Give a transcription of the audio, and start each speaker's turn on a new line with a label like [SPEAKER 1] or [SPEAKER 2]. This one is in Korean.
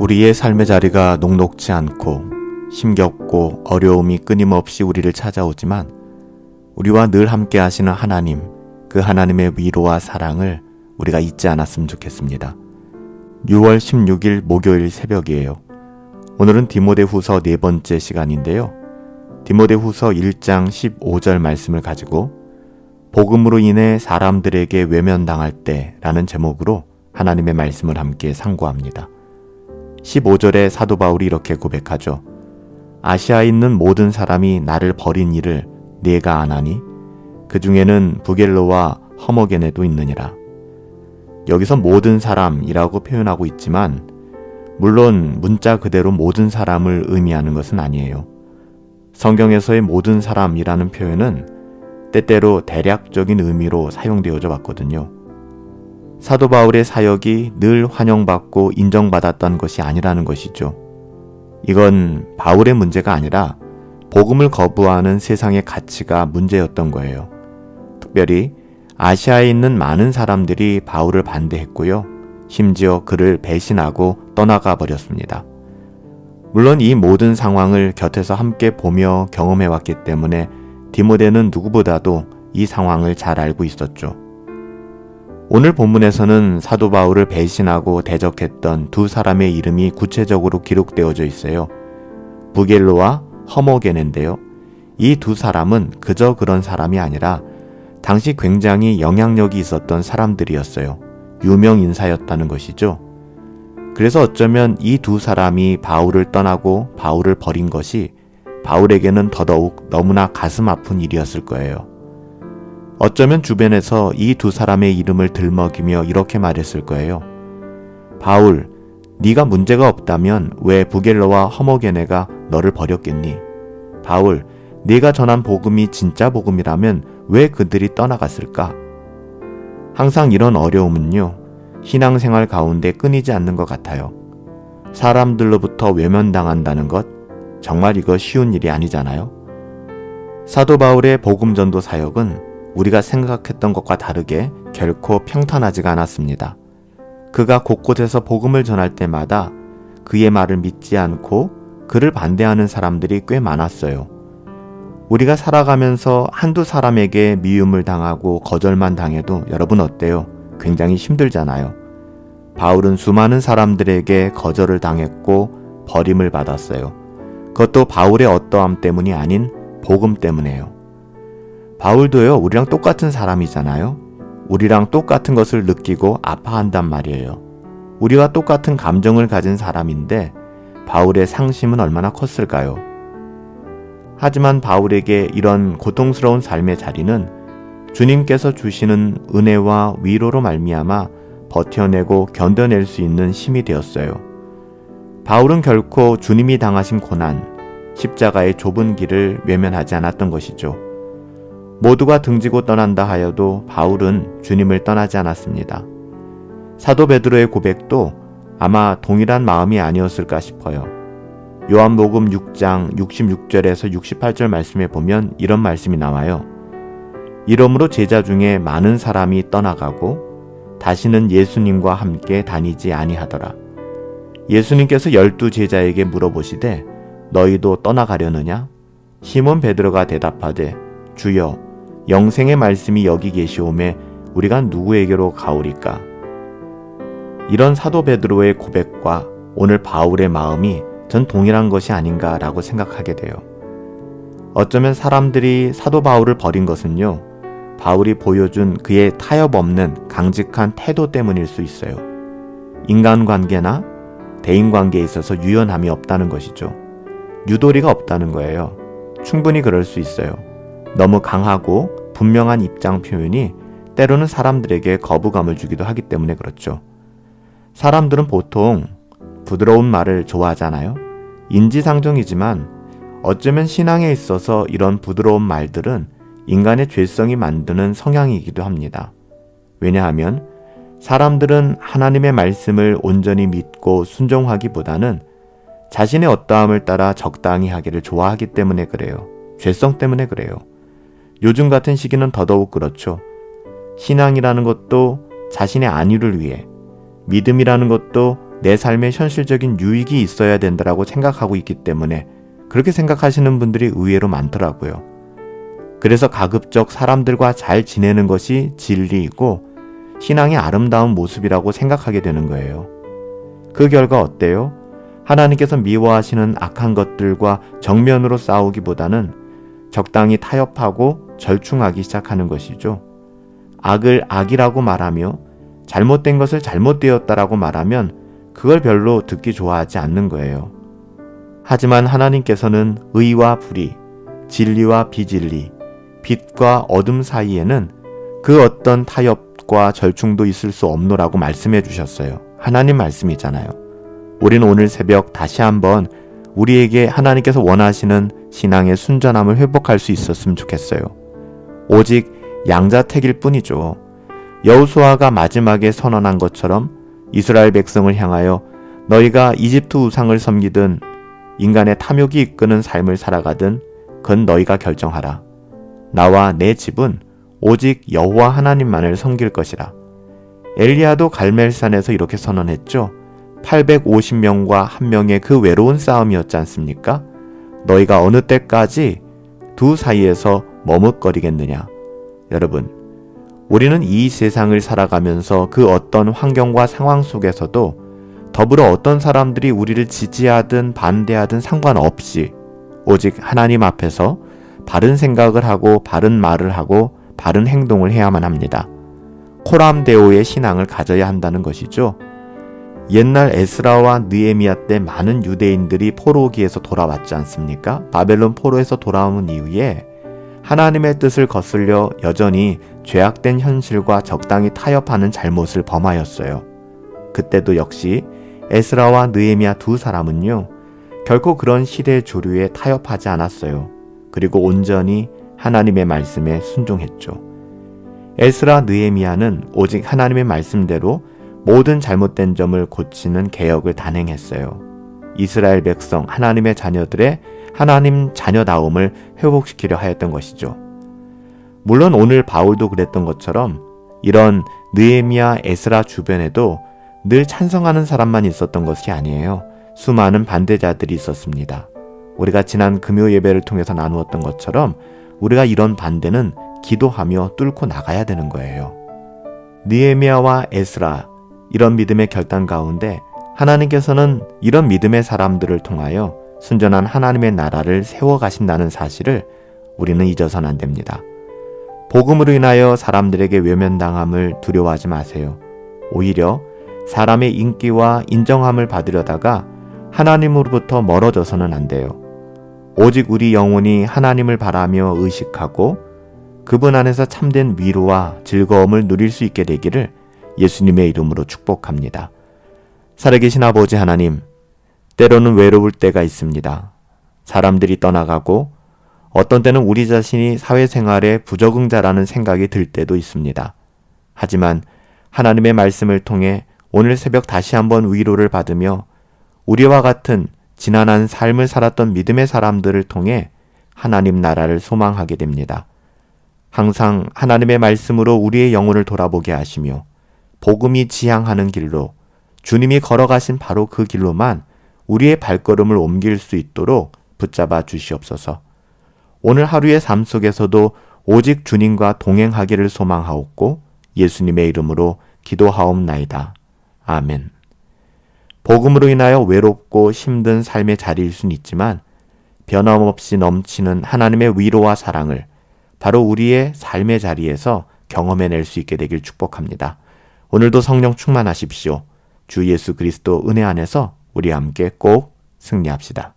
[SPEAKER 1] 우리의 삶의 자리가 녹록지 않고 힘겹고 어려움이 끊임없이 우리를 찾아오지만 우리와 늘 함께 하시는 하나님, 그 하나님의 위로와 사랑을 우리가 잊지 않았으면 좋겠습니다. 6월 16일 목요일 새벽이에요. 오늘은 디모데후서 네 번째 시간인데요. 디모데후서 1장 15절 말씀을 가지고 복음으로 인해 사람들에게 외면당할 때라는 제목으로 하나님의 말씀을 함께 상고합니다. 15절에 사도 바울이 이렇게 고백하죠. 아시아에 있는 모든 사람이 나를 버린 일을 내가 아나니 그 중에는 부겔로와 허머게네도 있느니라. 여기서 모든 사람이라고 표현하고 있지만 물론 문자 그대로 모든 사람을 의미하는 것은 아니에요. 성경에서의 모든 사람이라는 표현은 때때로 대략적인 의미로 사용되어져 왔거든요. 사도 바울의 사역이 늘 환영받고 인정받았던 것이 아니라는 것이죠. 이건 바울의 문제가 아니라 복음을 거부하는 세상의 가치가 문제였던 거예요. 특별히 아시아에 있는 많은 사람들이 바울을 반대했고요. 심지어 그를 배신하고 떠나가 버렸습니다. 물론 이 모든 상황을 곁에서 함께 보며 경험해왔기 때문에 디모데는 누구보다도 이 상황을 잘 알고 있었죠. 오늘 본문에서는 사도 바울을 배신하고 대적했던 두 사람의 이름이 구체적으로 기록되어져 있어요. 부겔로와 허머게네인데요. 이 두 사람은 그저 그런 사람이 아니라 당시 굉장히 영향력이 있었던 사람들이었어요. 유명 인사였다는 것이죠. 그래서 어쩌면 이 두 사람이 바울을 떠나고 바울을 버린 것이 바울에게는 더더욱 너무나 가슴 아픈 일이었을 거예요. 어쩌면 주변에서 이 두 사람의 이름을 들먹이며 이렇게 말했을 거예요. 바울, 네가 문제가 없다면 왜 부겔로와 허머게네가 너를 버렸겠니? 바울, 네가 전한 복음이 진짜 복음이라면 왜 그들이 떠나갔을까? 항상 이런 어려움은요, 신앙생활 가운데 끊이지 않는 것 같아요. 사람들로부터 외면당한다는 것, 정말 이거 쉬운 일이 아니잖아요. 사도 바울의 복음전도 사역은 우리가 생각했던 것과 다르게 결코 평탄하지가 않았습니다. 그가 곳곳에서 복음을 전할 때마다 그의 말을 믿지 않고 그를 반대하는 사람들이 꽤 많았어요. 우리가 살아가면서 한두 사람에게 미움을 당하고 거절만 당해도 여러분 어때요? 굉장히 힘들잖아요. 바울은 수많은 사람들에게 거절을 당했고 버림을 받았어요. 그것도 바울의 어떠함 때문이 아닌 복음 때문에요. 바울도요, 우리랑 똑같은 사람이잖아요. 우리랑 똑같은 것을 느끼고 아파한단 말이에요. 우리와 똑같은 감정을 가진 사람인데 바울의 상심은 얼마나 컸을까요? 하지만 바울에게 이런 고통스러운 삶의 자리는 주님께서 주시는 은혜와 위로로 말미암아 버텨내고 견뎌낼 수 있는 힘이 되었어요. 바울은 결코 주님이 당하신 고난, 십자가의 좁은 길을 외면하지 않았던 것이죠. 모두가 등지고 떠난다 하여도 바울은 주님을 떠나지 않았습니다. 사도 베드로의 고백도 아마 동일한 마음이 아니었을까 싶어요. 요한복음 6장 66절에서 68절 말씀에 보면 이런 말씀이 나와요. 이러므로 제자 중에 많은 사람이 떠나가고 다시는 예수님과 함께 다니지 아니하더라. 예수님께서 12 제자에게 물어보시되 너희도 떠나가려느냐? 시몬 베드로가 대답하되 주여 영생의 말씀이 여기 계시오매 우리가 누구에게로 가오리까? 이런 사도 베드로의 고백과 오늘 바울의 마음이 전 동일한 것이 아닌가라고 생각하게 돼요. 어쩌면 사람들이 사도 바울을 버린 것은요, 바울이 보여준 그의 타협 없는 강직한 태도 때문일 수 있어요. 인간관계나 대인관계에 있어서 유연함이 없다는 것이죠. 유도리가 없다는 거예요. 충분히 그럴 수 있어요. 너무 강하고 분명한 입장 표현이 때로는 사람들에게 거부감을 주기도 하기 때문에 그렇죠. 사람들은 보통 부드러운 말을 좋아하잖아요. 인지상정이지만 어쩌면 신앙에 있어서 이런 부드러운 말들은 인간의 죄성이 만드는 성향이기도 합니다. 왜냐하면 사람들은 하나님의 말씀을 온전히 믿고 순종하기보다는 자신의 어떠함을 따라 적당히 하기를 좋아하기 때문에 그래요. 죄성 때문에 그래요. 요즘 같은 시기는 더더욱 그렇죠. 신앙이라는 것도 자신의 안위를 위해, 믿음이라는 것도 내 삶에 현실적인 유익이 있어야 된다라고 생각하고 있기 때문에 그렇게 생각하시는 분들이 의외로 많더라고요. 그래서 가급적 사람들과 잘 지내는 것이 진리이고 신앙의 아름다운 모습이라고 생각하게 되는 거예요. 그 결과 어때요? 하나님께서 미워하시는 악한 것들과 정면으로 싸우기보다는 적당히 타협하고 절충하기 시작하는 것이죠. 악을 악이라고 말하며 잘못된 것을 잘못되었다라고 말하면 그걸 별로 듣기 좋아하지 않는 거예요. 하지만 하나님께서는 의와 불의, 진리와 비진리, 빛과 어둠 사이에는 그 어떤 타협과 절충도 있을 수 없노라고 말씀해 주셨어요. 하나님 말씀이잖아요. 우리는 오늘 새벽 다시 한번 우리에게 하나님께서 원하시는 신앙의 순전함을 회복할 수 있었으면 좋겠어요. 오직 양자택일 뿐이죠. 여호수아가 마지막에 선언한 것처럼 이스라엘 백성을 향하여 너희가 이집트 우상을 섬기든 인간의 탐욕이 이끄는 삶을 살아가든 그건 너희가 결정하라. 나와 내 집은 오직 여호와 하나님만을 섬길 것이라. 엘리야도 갈멜산에서 이렇게 선언했죠. 850명과 한 명의 그 외로운 싸움이었지 않습니까? 너희가 어느 때까지 두 사이에서 머뭇거리겠느냐. 여러분, 우리는 이 세상을 살아가면서 그 어떤 환경과 상황 속에서도 더불어 어떤 사람들이 우리를 지지하든 반대하든 상관없이 오직 하나님 앞에서 바른 생각을 하고 바른 말을 하고 바른 행동을 해야만 합니다. 코람데오의 신앙을 가져야 한다는 것이죠. 옛날 에스라와 느헤미야 때 많은 유대인들이 포로기에서 돌아왔지 않습니까? 바벨론 포로에서 돌아온 이후에 하나님의 뜻을 거슬려 여전히 죄악된 현실과 적당히 타협하는 잘못을 범하였어요. 그때도 역시 에스라와 느헤미야 두 사람은요, 결코 그런 시대 조류에 타협하지 않았어요. 그리고 온전히 하나님의 말씀에 순종했죠. 에스라 느헤미야는 오직 하나님의 말씀대로 모든 잘못된 점을 고치는 개혁을 단행했어요. 이스라엘 백성 하나님의 자녀들의 하나님 자녀다움을 회복시키려 하였던 것이죠. 물론 오늘 바울도 그랬던 것처럼 이런 느헤미야, 에스라 주변에도 늘 찬성하는 사람만 있었던 것이 아니에요. 수많은 반대자들이 있었습니다. 우리가 지난 금요 예배를 통해서 나누었던 것처럼 우리가 이런 반대는 기도하며 뚫고 나가야 되는 거예요. 느헤미야와 에스라, 이런 믿음의 결단 가운데 하나님께서는 이런 믿음의 사람들을 통하여 순전한 하나님의 나라를 세워가신다는 사실을 우리는 잊어서는 안 됩니다. 복음으로 인하여 사람들에게 외면당함을 두려워하지 마세요. 오히려 사람의 인기와 인정함을 받으려다가 하나님으로부터 멀어져서는 안 돼요. 오직 우리 영혼이 하나님을 바라며 의식하고 그분 안에서 참된 위로와 즐거움을 누릴 수 있게 되기를 예수님의 이름으로 축복합니다. 살아계신 아버지 하나님, 때로는 외로울 때가 있습니다. 사람들이 떠나가고 어떤 때는 우리 자신이 사회생활에 부적응자라는 생각이 들 때도 있습니다. 하지만 하나님의 말씀을 통해 오늘 새벽 다시 한번 위로를 받으며 우리와 같은 지난한 삶을 살았던 믿음의 사람들을 통해 하나님 나라를 소망하게 됩니다. 항상 하나님의 말씀으로 우리의 영혼을 돌아보게 하시며 복음이 지향하는 길로 주님이 걸어가신 바로 그 길로만 우리의 발걸음을 옮길 수 있도록 붙잡아 주시옵소서. 오늘 하루의 삶 속에서도 오직 주님과 동행하기를 소망하옵고 예수님의 이름으로 기도하옵나이다. 아멘. 복음으로 인하여 외롭고 힘든 삶의 자리일 수는 있지만 변함없이 넘치는 하나님의 위로와 사랑을 바로 우리의 삶의 자리에서 경험해낼 수 있게 되길 축복합니다. 오늘도 성령 충만하십시오. 주 예수 그리스도 은혜 안에서 우리 함께 꼭 승리합시다.